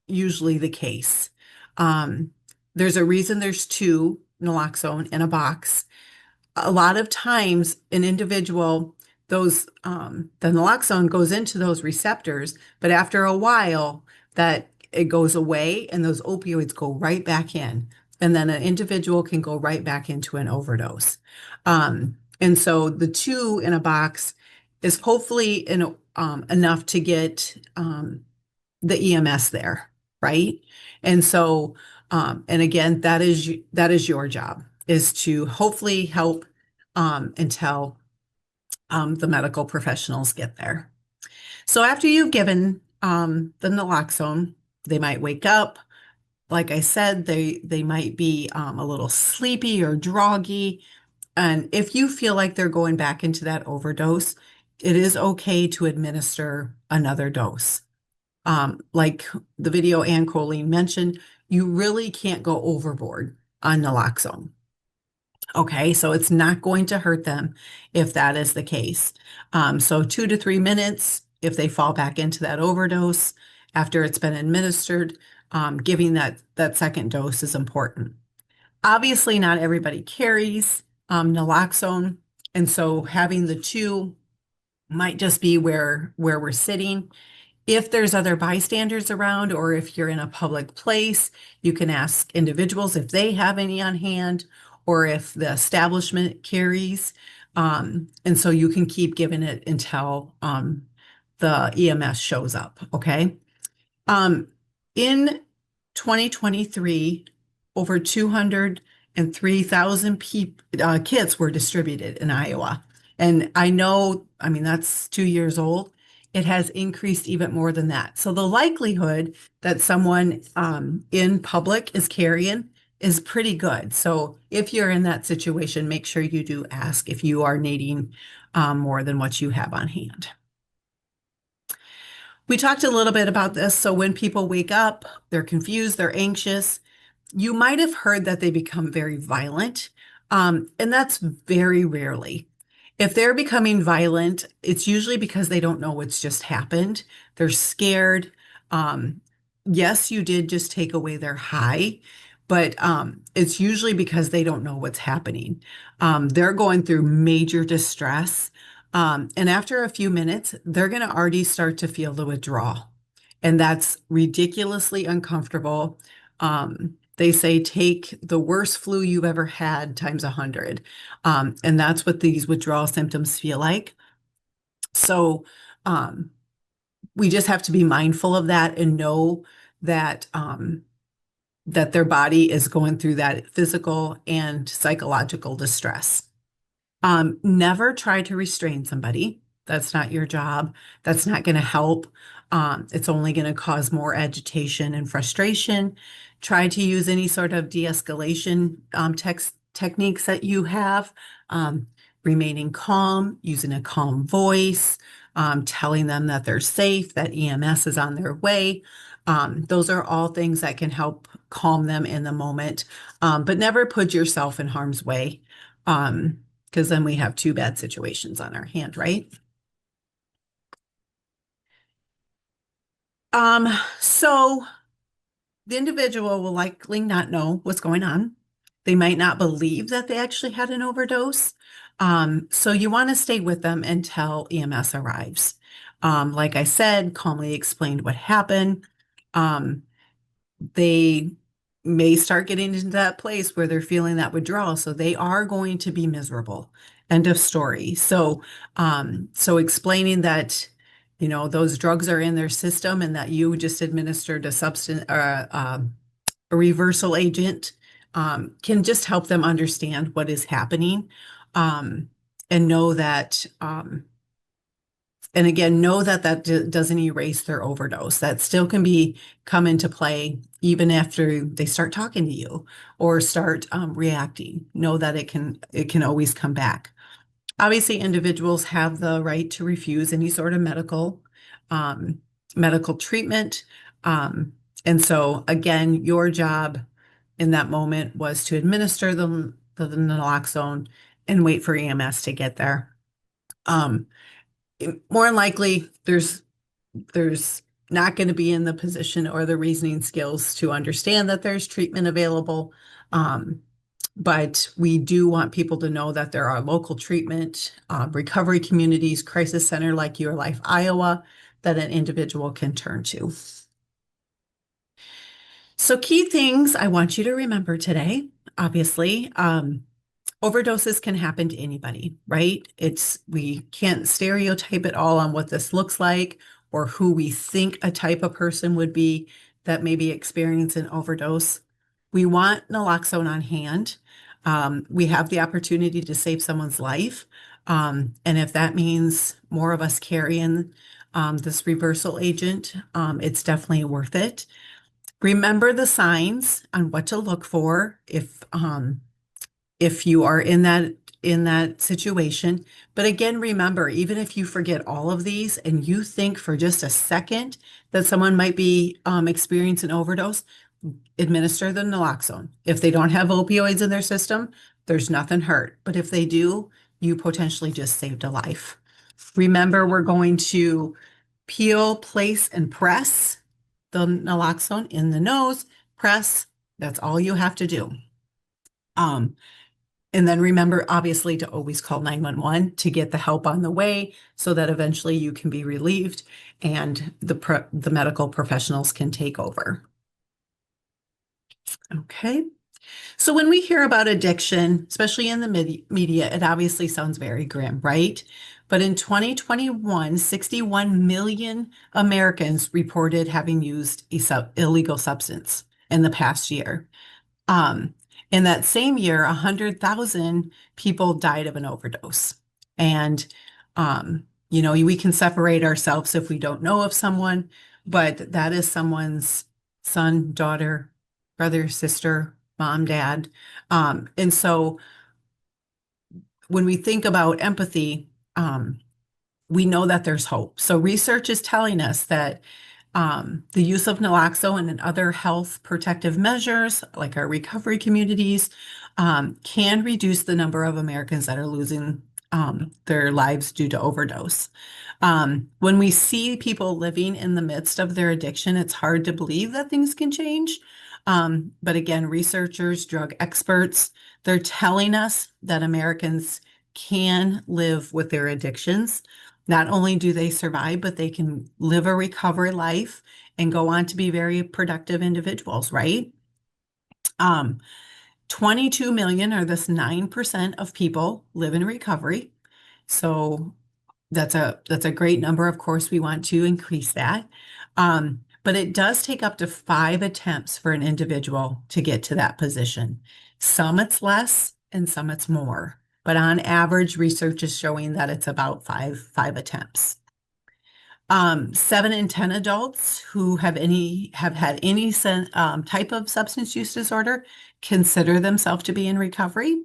usually the case. There's a reason there's 2 naloxone in a box. A lot of times an individual, the naloxone goes into those receptors, but after a while that it goes away and those opioids go right back in. And then an individual can go right back into an overdose. And so the 2 in a box is hopefully enough to get the EMS there, right? And so, and again, that is your job, is to hopefully help until the medical professionals get there. So after you've given the naloxone, they might wake up. Like I said, they might be a little sleepy or groggy. And if you feel like they're going back into that overdose, it is okay to administer another dose. Like the video Ann Colleen mentioned, you really can't go overboard on naloxone. Okay, so it's not going to hurt them if that is the case. So 2 to 3 minutes, if they fall back into that overdose after it's been administered, giving that second dose is important. Obviously, not everybody carries naloxone, and so having the 2 might just be where we're sitting. If there's other bystanders around, or if you're in a public place, you can ask individuals if they have any on hand, or if the establishment carries. And so you can keep giving it until the EMS shows up, okay? In 2023, over 203,000 kits were distributed in Iowa. And I know, I mean, that's 2 years old. It has increased even more than that. So the likelihood that someone in public is carrying is pretty good. So if you're in that situation, make sure you do ask if you are needing more than what you have on hand. We talked a little bit about this. So when people wake up, they're confused, they're anxious. You might have heard that they become very violent, and that's very rarely. If they're becoming violent, it's usually because they don't know what's just happened. They're scared. Yes, you did just take away their high, but it's usually because they don't know what's happening. They're going through major distress. And after a few minutes, they're going to already start to feel the withdrawal. And that's ridiculously uncomfortable. They say take the worst flu you've ever had times 100. And that's what these withdrawal symptoms feel like. So we just have to be mindful of that and know that that their body is going through that physical and psychological distress. Never try to restrain somebody. That's not your job. That's not going to help. It's only going to cause more agitation and frustration. Try to use any sort of de-escalation techniques that you have. Remaining calm, using a calm voice, telling them that they're safe, that EMS is on their way. Those are all things that can help calm them in the moment, but never put yourself in harm's way, because then we have two bad situations on our hand, right? So the individual will likely not know what's going on. They might not believe that they actually had an overdose. So you want to stay with them until EMS arrives. Like I said, calmly explained what happened. They may start getting into that place where they're feeling that withdrawal. So they are going to be miserable. End of story. So explaining that, those drugs are in their system and that you just administered a substance or a reversal agent, can just help them understand what is happening, and know that, and again, know that doesn't erase their overdose. That still can come into play even after they start talking to you or start reacting. Know that it can always come back. Obviously, individuals have the right to refuse any sort of medical treatment. And so again, your job in that moment was to administer the naloxone and wait for EMS to get there. More than likely, there's not going to be in the position or the reasoning skills to understand that there's treatment available. But we do want people to know that there are local treatment, recovery communities, crisis center like Your Life Iowa, that an individual can turn to. So key things I want you to remember today, obviously, overdoses can happen to anybody, right? We can't stereotype it all on what this looks like or who we think a type of person would be that maybe experience an overdose. We want naloxone on hand. We have the opportunity to save someone's life. And if that means more of us carrying this reversal agent, it's definitely worth it. Remember the signs on what to look for if you are in that situation. But again, remember, even if you forget all of these and you think for just a second that someone might be experiencing an overdose, administer the naloxone. If they don't have opioids in their system, there's nothing hurt. But if they do, you potentially just saved a life. Remember, we're going to peel, place, and press the naloxone in the nose. Press, that's all you have to do. And then remember, obviously, to always call 911 to get the help on the way so that eventually you can be relieved and the medical professionals can take over. Okay. So when we hear about addiction, especially in the media, it obviously sounds very grim, right? But in 2021, 61 million Americans reported having used illegal substance in the past year. In that same year, 100,000 people died of an overdose. And, we can separate ourselves if we don't know of someone, but that is someone's son, daughter, brother, sister, mom, dad. And so when we think about empathy, we know that there's hope. So research is telling us that the use of naloxone and other health protective measures, like our recovery communities, can reduce the number of Americans that are losing their lives due to overdose. When we see people living in the midst of their addiction, it's hard to believe that things can change. But again, researchers, drug experts, they're telling us that Americans can live with their addictions. Not only do they survive, but they can live a recovery life and go on to be very productive individuals, right? 22 million, or this 9% of people, live in recovery. So that's a great number. Of course, we want to increase that. But it does take up to 5 attempts for an individual to get to that position. Some it's less and some it's more. But on average, research is showing that it's about five attempts. 7 in 10 adults who have had any type of substance use disorder consider themselves to be in recovery.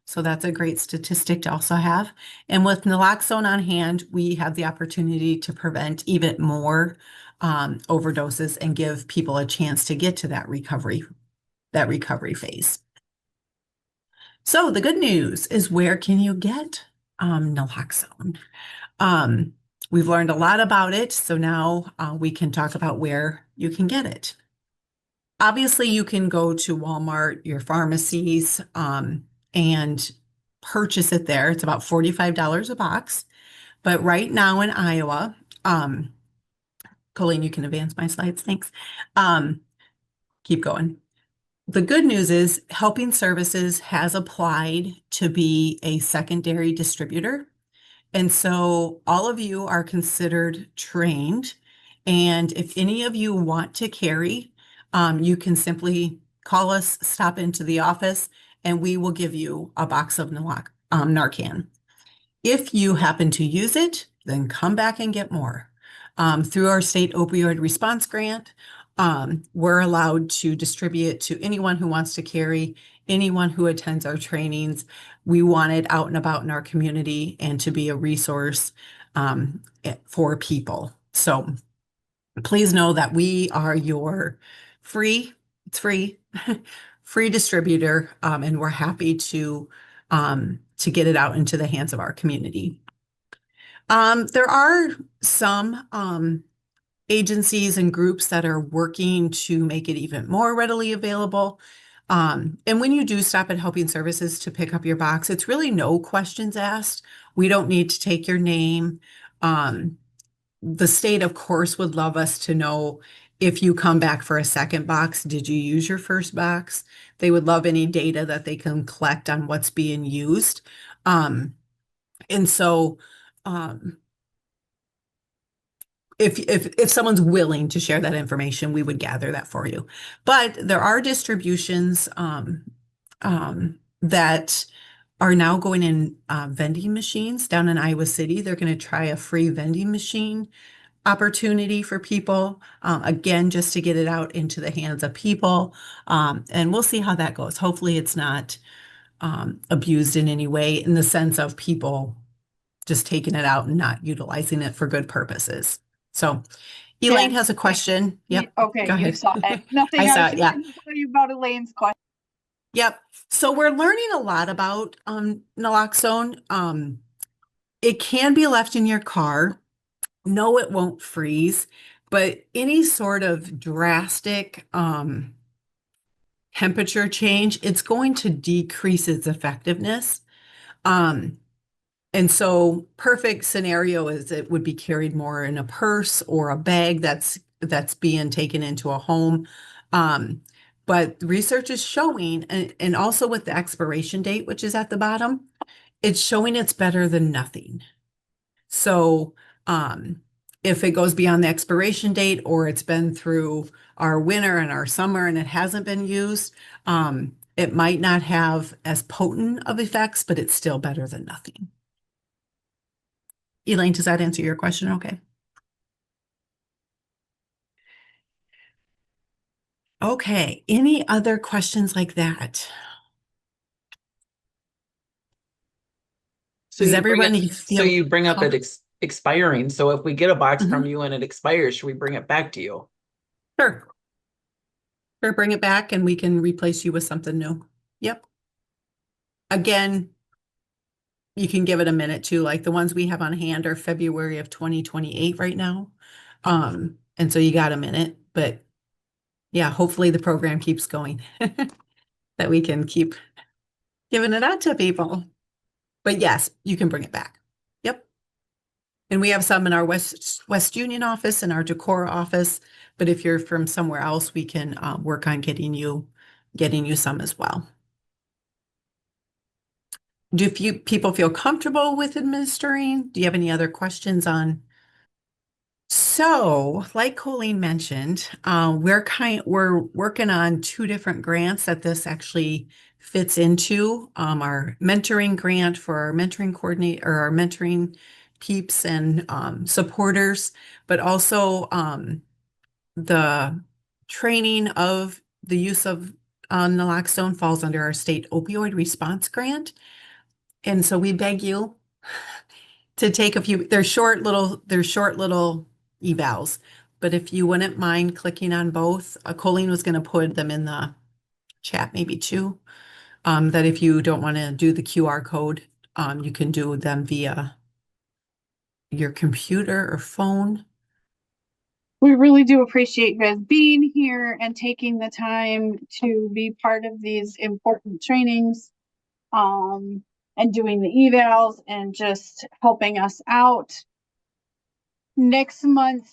So that's a great statistic to also have. And with naloxone on hand, we have the opportunity to prevent even more overdoses and give people a chance to get to that recovery phase. So the good news is, where can you get naloxone? We've learned a lot about it, so now we can talk about where you can get it. Obviously, you can go to Walmart, your pharmacies, and purchase it there. It's about $45 a box. But right now in Iowa, Colleen, you can advance my slides, thanks. Keep going. The good news is Helping Services has applied to be a secondary distributor. And so all of you are considered trained. And if any of you want to carry, you can simply call us, stop into the office, and we will give you a box of Narcan. If you happen to use it, then come back and get more. Through our state opioid response grant, we're allowed to distribute to anyone who wants to carry, anyone who attends our trainings. We want it out and about in our community and to be a resource for people. So please know that we are your free distributor, and we're happy to get it out into the hands of our community. There are some agencies and groups that are working to make it even more readily available. And when you do stop at Helping Services to pick up your box, it's really no questions asked. We don't need to take your name. The state, of course, would love us to know if you come back for a second box, did you use your first box? They would love any data that they can collect on what's being used. And so if someone's willing to share that information, we would gather that for you. But there are distributions that are now going in vending machines down in Iowa City. They're going to try a free vending machine opportunity for people, again, just to get it out into the hands of people. And we'll see how that goes. Hopefully it's not abused in any way, in the sense of people just taking it out and not utilizing it for good purposes. So Elaine has a question. Yep. Okay, Go you ahead. saw it. Nothing I else. saw it, yeah. Tell you about Elaine's question. Yep. So we're learning a lot about naloxone. It can be left in your car. No, it won't freeze, but any sort of drastic temperature change, it's going to decrease its effectiveness. And so perfect scenario is it would be carried more in a purse or a bag that's being taken into a home. But research is showing, and also with the expiration date, which is at the bottom, it's showing it's better than nothing. So if it goes beyond the expiration date, or it's been through our winter and our summer and it hasn't been used, it might not have as potent of effects, but it's still better than nothing. Elaine, does that answer your question? Okay. Okay, any other questions like that? So Does you bring everybody it, feel so you bring up it com- expiring. So if we get a box from Mhm. you and it expires, should we bring it back to you? Sure. Or bring it back and we can replace you with something new. Yep. Again, you can give it a minute too. Like the ones we have on hand are February of 2028 right now. And so you got a minute, but yeah, hopefully the program keeps going that we can keep giving it out to people. But yes, you can bring it back. Yep. And we have some in our West Union office and our Decorah office. But if you're from somewhere else, we can work on getting you some as well. Do people feel comfortable with administering? Do you have any other questions on? So, like Colleen mentioned, we're working on two different grants that this actually fits into. Our mentoring grant for our mentoring coordinator, or our mentoring peeps and supporters, but also the training of the use of naloxone falls under our state opioid response grant. And so we beg you to take a few, they're short little evals. But if you wouldn't mind clicking on both, Colleen was going to put them in the chat maybe too. That if you don't want to do the QR code, you can do them via your computer or phone. We really do appreciate you guys being here and taking the time to be part of these important trainings, and doing the evals and just helping us out. Next month,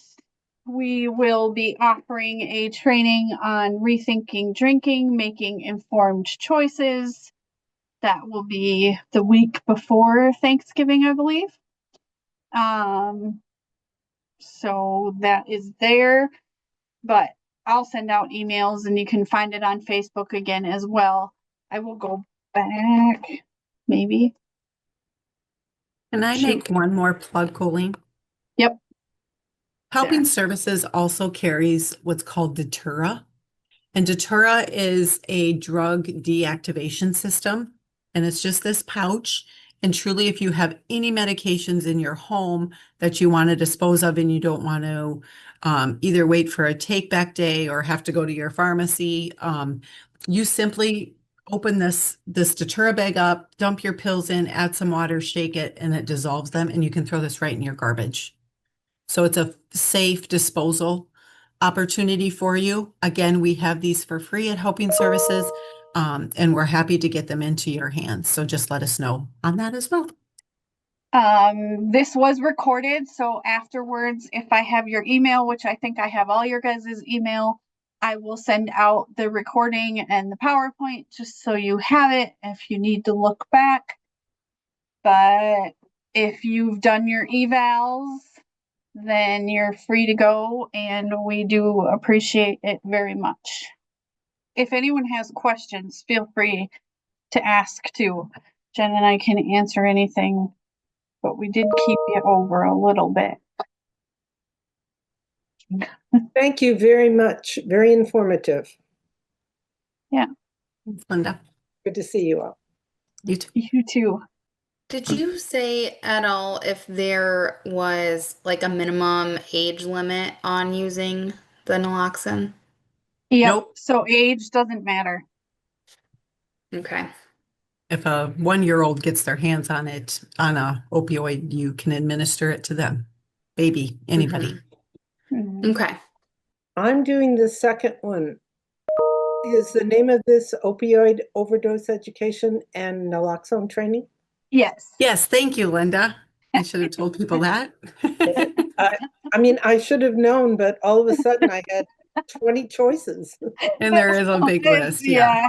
we will be offering a training on rethinking drinking, making informed choices. That will be the week before Thanksgiving, I believe. So that is there, but I'll send out emails and you can find it on Facebook again as well. I will go back, maybe. Can I make one more plug, Colleen? Yep. Helping There. Services also carries what's called Datura. And Datura is a drug deactivation system. And it's just this pouch. And truly, if you have any medications in your home that you want to dispose of and you don't want to either wait for a take back day or have to go to your pharmacy, you simply open this Datura bag up, dump your pills in, add some water, shake it, and it dissolves them. And you can throw this right in your garbage. So it's a safe disposal opportunity for you. Again, we have these for free at Helping Services, and we're happy to get them into your hands. So just let us know on that as well. This was recorded, so afterwards, if I have your email, which I think I have all your guys' email, I will send out the recording and the PowerPoint just so you have it if you need to look back. But if you've done your evals, then you're free to go, and we do appreciate it very much. If anyone has questions, feel free to ask too. Jen and I can answer anything, but we did keep you over a little bit. Thank you very much. Very informative. Yeah. Thanks, Linda. Good to see you all. You too. You too. Did you say at all if there was like a minimum age limit on using the naloxone? Yep. Nope. So age doesn't matter. Okay. If a 1-year-old gets their hands on it, on a opioid, you can administer it to them. Baby, anybody. Mhm. Okay. I'm doing the second one. Is the name of this opioid overdose education and naloxone training? Yes. Yes, thank you, Linda. I should have told people that. I mean, I should have known, but all of a sudden I had 20 choices. And there is a big list. Yeah.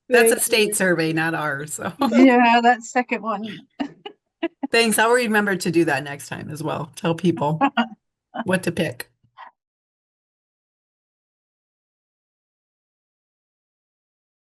That's a Thank state you. survey, not ours. So Yeah, that second one. thanks. I'll remember to do that next time as well. Tell people what to pick.